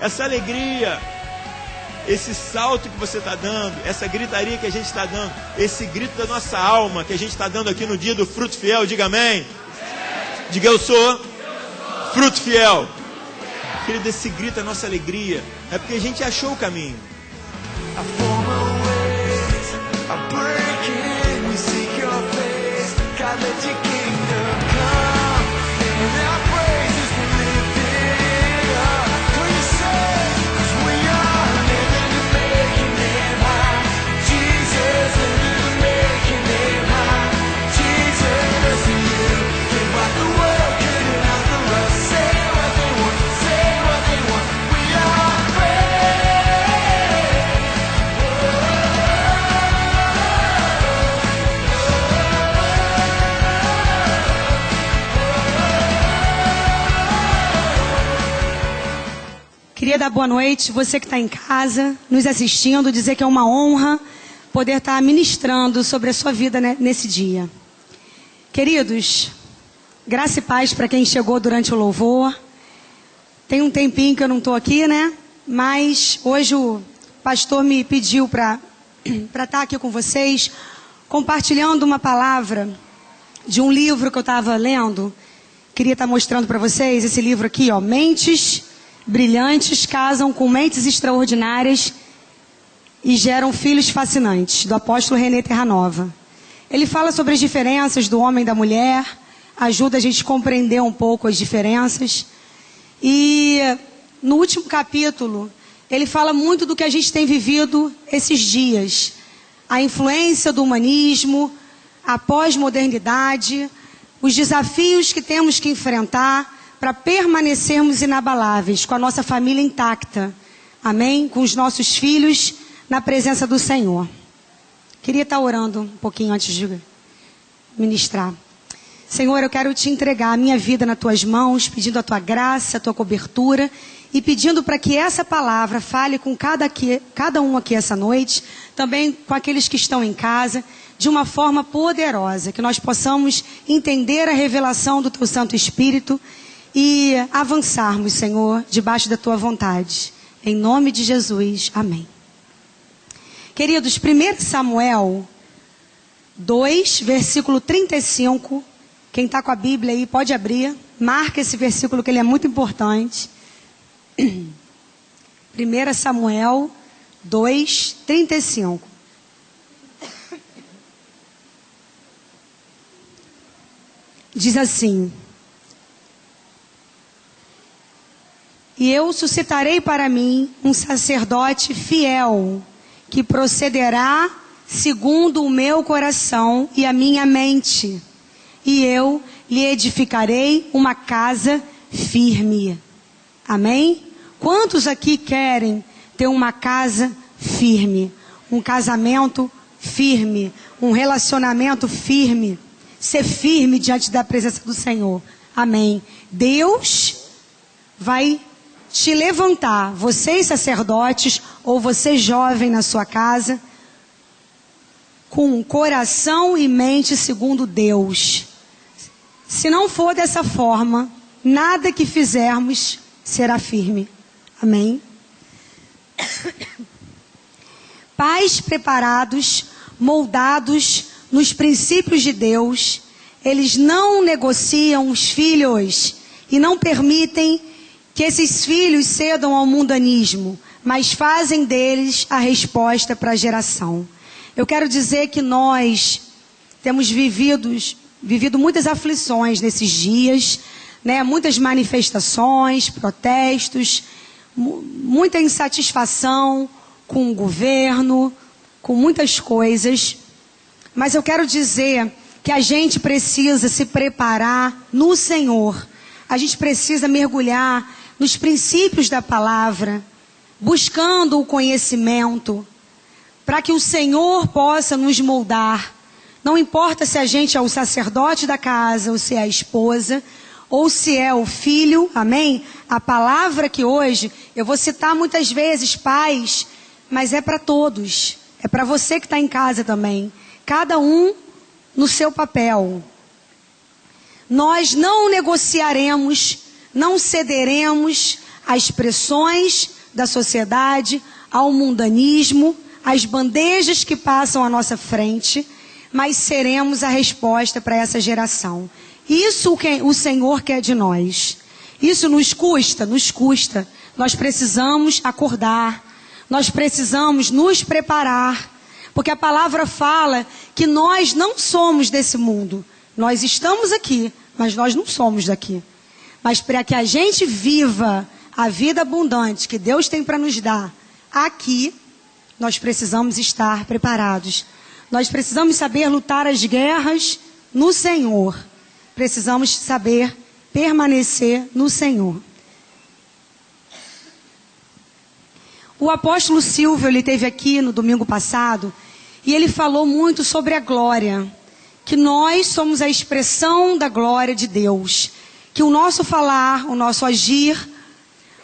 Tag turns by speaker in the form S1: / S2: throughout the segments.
S1: essa alegria, esse salto que você está dando, essa gritaria que a gente está dando, esse grito da nossa alma que a gente está dando aqui no dia do fruto fiel. Diga amém. Diga eu sou fruto fiel. Querido, esse grito é a nossa alegria. É porque a gente achou o caminho.
S2: Queria dar boa noite, você que está em casa, nos assistindo, dizer que é uma honra poder estar ministrando sobre a sua vida nesse dia. Queridos, graça e paz para quem chegou durante o louvor. Tem um tempinho que eu não estou aqui, né? Mas hoje o pastor me pediu para estar aqui com vocês, compartilhando uma palavra de um livro que eu estava lendo. Queria estar mostrando para vocês esse livro aqui, ó, Mentes Brilhantes Casam com Mentes Extraordinárias e Geram Filhos Fascinantes, do apóstolo René Terranova. Ele fala sobre as diferenças do homem e da mulher, ajuda a gente a compreender um pouco as diferenças. E no último capítulo, ele fala muito do que a gente tem vivido esses dias. A influência do humanismo, a pós-modernidade, os desafios que temos que enfrentar para permanecermos inabaláveis, com a nossa família intacta. Amém? Com os nossos filhos na presença do Senhor. Queria estar orando um pouquinho antes de ministrar. Senhor, eu quero te entregar a minha vida nas tuas mãos, pedindo a tua graça, a tua cobertura e pedindo para que essa palavra fale com cada um aqui essa noite, também com aqueles que estão em casa, de uma forma poderosa, que nós possamos entender a revelação do teu Santo Espírito e avançarmos, Senhor, debaixo da tua vontade. Em nome de Jesus, amém. Queridos, 1 Samuel 2, versículo 35. Quem está com a Bíblia aí pode abrir. Marca esse versículo que ele é muito importante. 1 Samuel 2, 35. Diz assim: E eu suscitarei para mim um sacerdote fiel, que procederá segundo o meu coração e a minha mente. E eu lhe edificarei uma casa firme. Amém? Quantos aqui querem ter uma casa firme? Um casamento firme? Um relacionamento firme? Ser firme diante da presença do Senhor. Amém? Deus vai te levantar, vocês sacerdotes, ou você jovem na sua casa, com coração e mente segundo Deus. Se não for dessa forma, nada que fizermos será firme. Amém? Pais preparados, moldados nos princípios de Deus, eles não negociam os filhos e não permitem que esses filhos cedam ao mundanismo, mas fazem deles a resposta para a geração. Eu quero dizer que nós temos vivido muitas aflições nesses dias, né? Muitas manifestações, protestos, muita insatisfação com o governo, com muitas coisas. Mas eu quero dizer que a gente precisa se preparar no Senhor. A gente precisa mergulhar nos princípios da palavra, buscando o conhecimento, para que o Senhor possa nos moldar. Não importa se a gente é o sacerdote da casa, ou se é a esposa, ou se é o filho, amém? A palavra que hoje, eu vou citar muitas vezes pais, mas é para todos. É para você que está em casa também. Cada um no seu papel. Nós não negociaremos, não cederemos às pressões, da sociedade, ao mundanismo, às bandejas que passam à nossa frente, mas seremos a resposta para essa geração. Isso que o Senhor quer de nós. Isso nos custa? Nos custa. Nós precisamos acordar, nós precisamos nos preparar, porque a palavra fala que nós não somos desse mundo. Nós estamos aqui, mas nós não somos daqui. Mas para que a gente viva a vida abundante que Deus tem para nos dar aqui, nós precisamos estar preparados. Nós precisamos saber lutar as guerras no Senhor. Precisamos saber permanecer no Senhor. O apóstolo Silvio, ele esteve aqui no domingo passado e ele falou muito sobre a glória. Que nós somos a expressão da glória de Deus. Que o nosso falar, o nosso agir,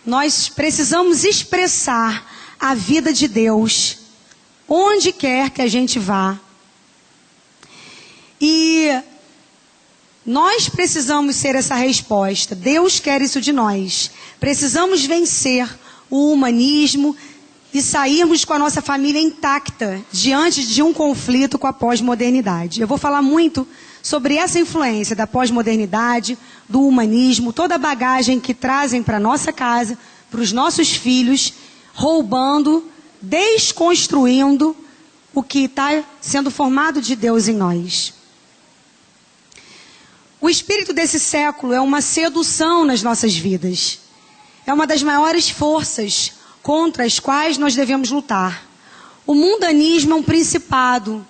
S2: nós precisamos expressar a vida de Deus onde quer que a gente vá. E nós precisamos ser essa resposta. Deus quer isso de nós. Precisamos vencer o humanismo e sairmos com a nossa família intacta diante de um conflito com a pós-modernidade. Eu vou falar muito sobre essa influência da pós-modernidade, do humanismo, toda a bagagem que trazem para a nossa casa, para os nossos filhos, roubando, desconstruindo o que está sendo formado de Deus em nós. O espírito desse século é uma sedução nas nossas vidas. É uma das maiores forças contra as quais nós devemos lutar. O mundanismo é um principado.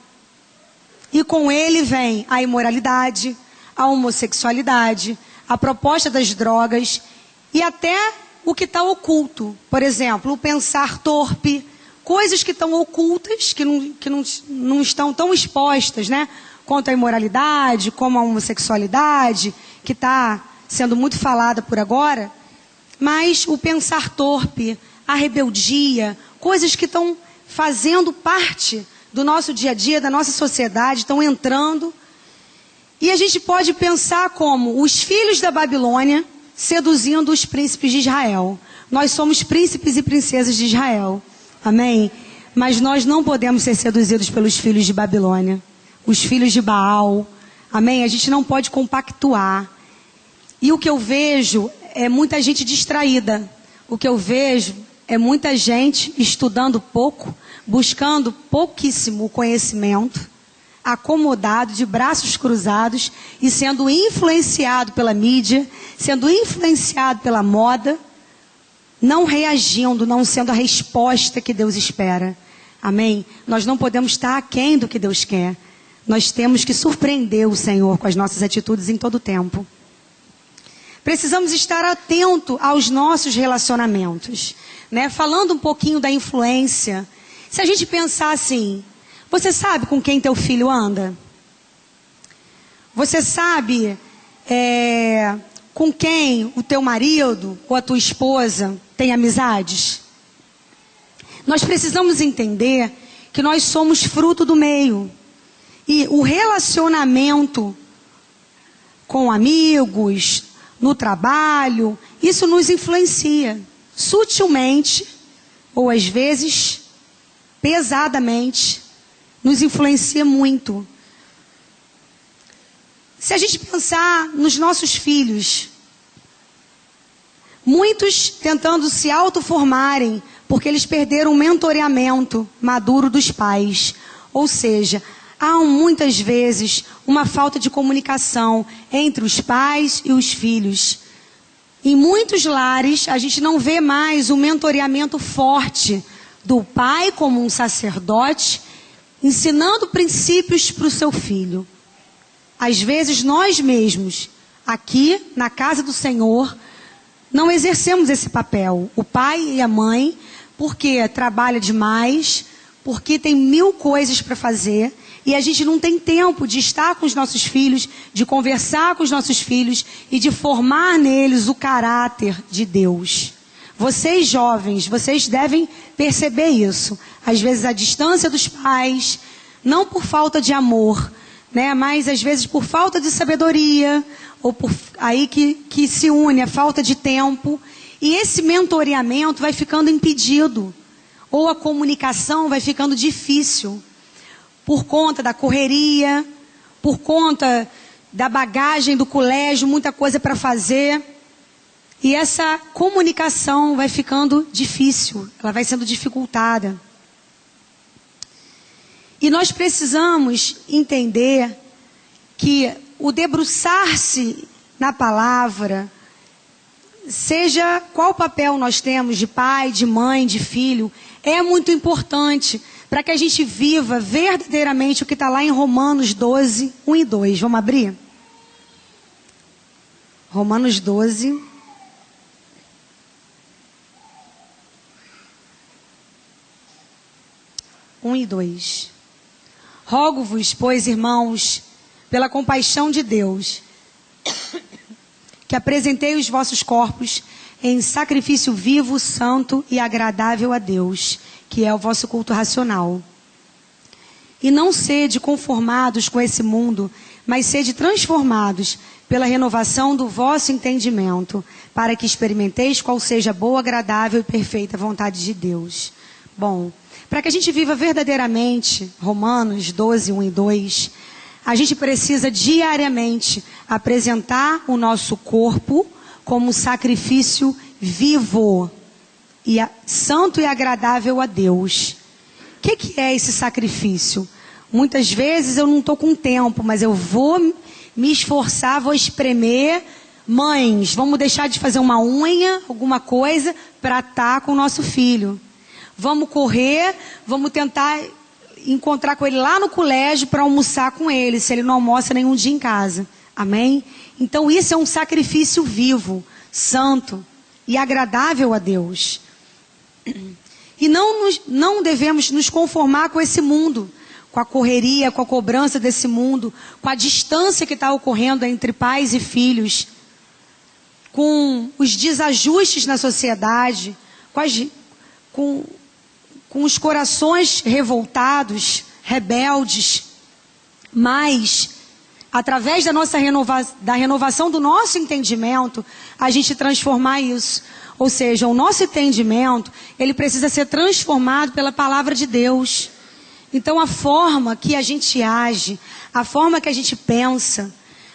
S2: E com ele vem a imoralidade, a homossexualidade, a proposta das drogas e até o que está oculto. Por exemplo, o pensar torpe, coisas que estão ocultas, que não estão tão expostas, né? Quanto a imoralidade, como a homossexualidade, que está sendo muito falada por agora. Mas o pensar torpe, a rebeldia, coisas que estão fazendo parte do nosso dia a dia, da nossa sociedade, estão entrando. E a gente pode pensar como os filhos da Babilônia seduzindo os príncipes de Israel. Nós somos príncipes e princesas de Israel. Amém? Mas nós não podemos ser seduzidos pelos filhos de Babilônia. Os filhos de Baal. Amém? A gente não pode compactuar. E o que eu vejo é muita gente distraída. O que eu vejo é muita gente estudando pouco, buscando pouquíssimo conhecimento, acomodado, de braços cruzados e sendo influenciado pela mídia, sendo influenciado pela moda, não reagindo, não sendo a resposta que Deus espera. Amém? Nós não podemos estar aquém do que Deus quer. Nós temos que surpreender o Senhor com as nossas atitudes em todo o tempo. Precisamos estar atento aos nossos relacionamentos, né? Falando um pouquinho da influência. Se a gente pensar assim, você sabe com quem teu filho anda? Você sabe com quem o teu marido ou a tua esposa tem amizades? Nós precisamos entender que nós somos fruto do meio. E o relacionamento com amigos, no trabalho, isso nos influencia sutilmente, ou às vezes pesadamente, nos influencia muito. Se a gente pensar nos nossos filhos, muitos tentando se autoformarem, porque eles perderam o mentoreamento maduro dos pais. Ou seja, há muitas vezes uma falta de comunicação entre os pais e os filhos. Em muitos lares, a gente não vê mais o mentoreamento forte do pai como um sacerdote, ensinando princípios para o seu filho. Às vezes, nós mesmos, aqui na casa do Senhor, não exercemos esse papel. O pai e a mãe, porque trabalha demais, porque tem 1000 coisas para fazer, e a gente não tem tempo de estar com os nossos filhos, de conversar com os nossos filhos e de formar neles o caráter de Deus. Vocês jovens, vocês devem perceber isso. Às vezes a distância dos pais, não por falta de amor, né? Mas às vezes por falta de sabedoria, ou por aí que se une a falta de tempo. E esse mentoreamento vai ficando impedido, ou a comunicação vai ficando difícil, por conta da correria, por conta da bagagem do colégio, muita coisa para fazer. E essa comunicação vai ficando difícil, ela vai sendo dificultada. E nós precisamos entender que o debruçar-se na palavra, seja qual papel nós temos de pai, de mãe, de filho, é muito importante para que a gente viva verdadeiramente o que está lá em Romanos 12, 1 e 2. Vamos abrir? Romanos 12. E 2. Rogo-vos, pois, irmãos, pela compaixão de Deus, que apresentei os vossos corpos em sacrifício vivo, santo e agradável a Deus, que é o vosso culto racional. E não sede conformados com esse mundo, mas sede transformados pela renovação do vosso entendimento, para que experimenteis qual seja a boa, agradável e perfeita vontade de Deus. Bom, para que a gente viva verdadeiramente, Romanos 12, 1 e 2, a gente precisa diariamente apresentar o nosso corpo como sacrifício vivo, e santo e agradável a Deus. O que é esse sacrifício? Muitas vezes eu não estou com tempo, mas eu vou me esforçar, vou espremer. Mães, vamos deixar de fazer uma unha, alguma coisa, para estar com o nosso filho. Vamos correr, vamos tentar encontrar com ele lá no colégio para almoçar com ele, se ele não almoça nenhum dia em casa. Amém? Então isso é um sacrifício vivo, santo e agradável a Deus. E não devemos nos conformar com esse mundo, com a correria, com a cobrança desse mundo, com a distância que está ocorrendo entre pais e filhos, com os desajustes na sociedade, com os corações revoltados, rebeldes, mas através da renovação do nosso entendimento, a gente transformar isso. Ou seja, o nosso entendimento, ele precisa ser transformado pela palavra de Deus. Então a forma que a gente age, a forma que a gente pensa,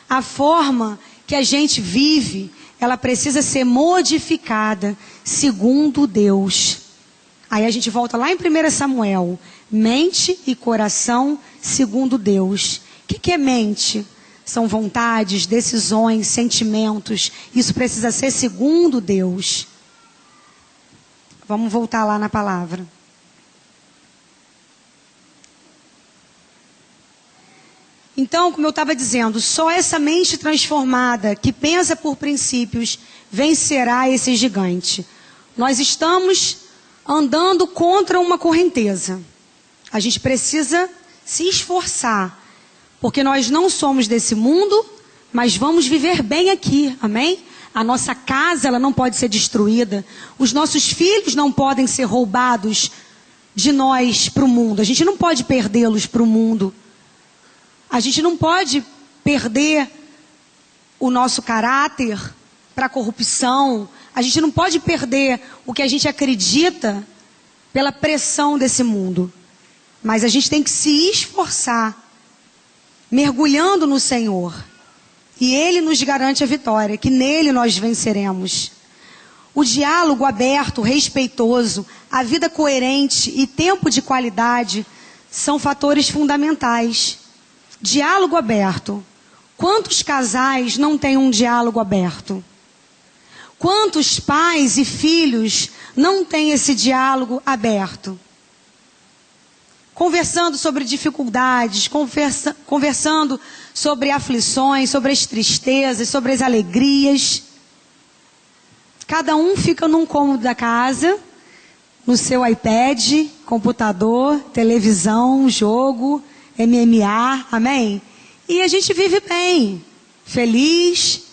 S2: a forma que a gente vive, ela precisa ser modificada segundo Deus. Aí a gente volta lá em 1 Samuel, mente e coração segundo Deus. O que é mente? São vontades, decisões, sentimentos. Isso precisa ser segundo Deus. Vamos voltar lá na palavra. Então, como eu estava dizendo, só essa mente transformada, que pensa por princípios, vencerá esse gigante. Nós estamos andando contra uma correnteza. A gente precisa se esforçar, porque nós não somos desse mundo, mas vamos viver bem aqui, amém? A nossa casa, ela não pode ser destruída. Os nossos filhos não podem ser roubados de nós para o mundo. A gente não pode perdê-los para o mundo. A gente não pode perder o nosso caráter para a corrupção. A gente não pode perder o que a gente acredita pela pressão desse mundo. Mas a gente tem que se esforçar, mergulhando no Senhor. E Ele nos garante a vitória, que nele nós venceremos. O diálogo aberto, respeitoso, a vida coerente e tempo de qualidade são fatores fundamentais. Diálogo aberto. Quantos casais não têm um diálogo aberto? Quantos pais e filhos não têm esse diálogo aberto? Conversando sobre dificuldades, conversando sobre aflições, sobre as tristezas, sobre as alegrias. Cada um fica num cômodo da casa, no seu iPad, computador, televisão, jogo, MMA, amém? E a gente vive bem, feliz,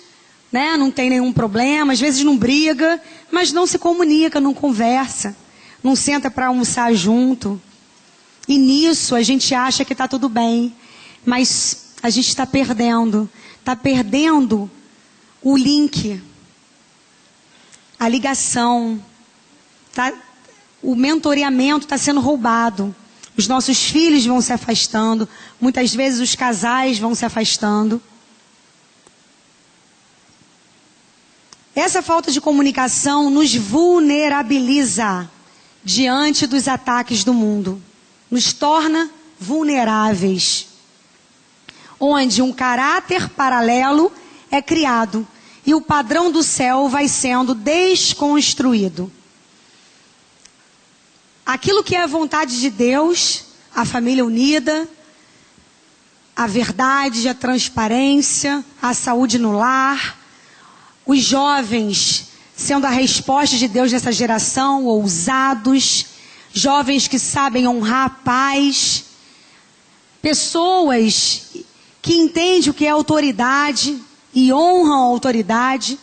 S2: né? Não tem nenhum problema, às vezes não briga, mas não se comunica, não conversa, não senta para almoçar junto. E nisso a gente acha que está tudo bem, mas a gente está perdendo o link. a ligação, o mentoreamento está sendo roubado. Os nossos filhos vão se afastando. Muitas vezes os casais vão se afastando. Essa falta de comunicação nos vulnerabiliza diante dos ataques do mundo. Nos torna vulneráveis. Onde um caráter paralelo é criado e o padrão do céu vai sendo desconstruído. Aquilo que é a vontade de Deus, a família unida, a verdade, a transparência, a saúde no lar, os jovens sendo a resposta de Deus nessa geração, ousados, jovens que sabem honrar pais, pessoas que entendem o que é autoridade e honram a autoridade.